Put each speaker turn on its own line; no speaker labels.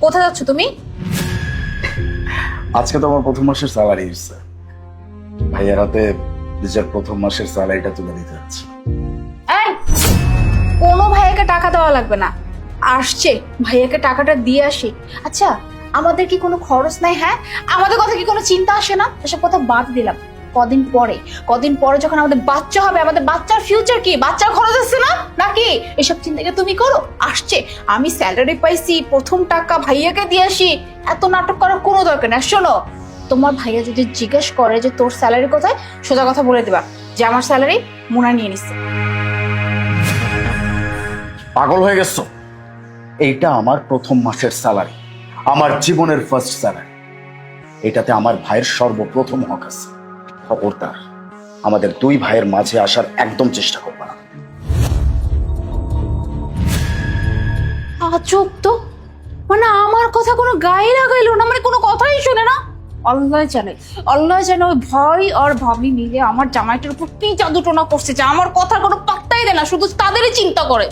কোথায় যাচ্ছ তুমি?
আজকে তো আমার প্রথম মাসের স্যালারি এসেছে, ভাইয়ের হাতে নিজের প্রথম মাসের স্যালারিটা তুলে দিতে যাচ্ছি।
এই, কোনো ভাইয়াকে টাকা দেওয়া লাগবে না, আসছে ভাইয়াকে টাকাটা দিয়ে আসি। আচ্ছা, আমাদের কি কোনো খরচ নাই? হ্যাঁ, আমাদের কথা কি কোনো চিন্তা আসে না? এসব কথা বাদ দিলাম। কদিন পরে যখন আমাদের বাচ্চা হবে, আমাদের বাচ্চার ফিউচার কি, বাচ্চার খরচ আছে না নাকি? এসব চিন্তাকে তুমি করো। আসছে, আমি স্যালারি পাইছি, প্রথম টাকা ভাইয়াকে দিয়ে আসি, এত নাটক করার কোনো দরকার নেই। শোনো, তোমার ভাইয়া যদি জিজ্ঞেস করে যে তোর স্যালারি কোথায়, সোজা কথা বলে দেবা যে আমার স্যালারি মোনা নিয়ে নিচ্ছে।
পাগল হয়ে গেছো? এইটা আমার প্রথম মাসের স্যালারি, আমার জীবনের ফার্স্ট স্যালারি। এটাতে আমার ভাইয়ের সর্বপ্রথম হক আছে। খবরদার আমাদের দুই ভাইয়ের মাঝে আসার একদম চেষ্টা করবে না।
চুপ তো, মানে আমার কথা কোনো গায়ে লাগাইলো না, মানে কোনো কথাই শুনে না। আল্লাহ জানে ওই ভাই আর ভাবি মিলে আমার জামাইটার উপর কি জাদু টোনা করছে যে আমার কথা কোনো পাত্তাই দেয় না, শুধু তাদেরই চিন্তা করে।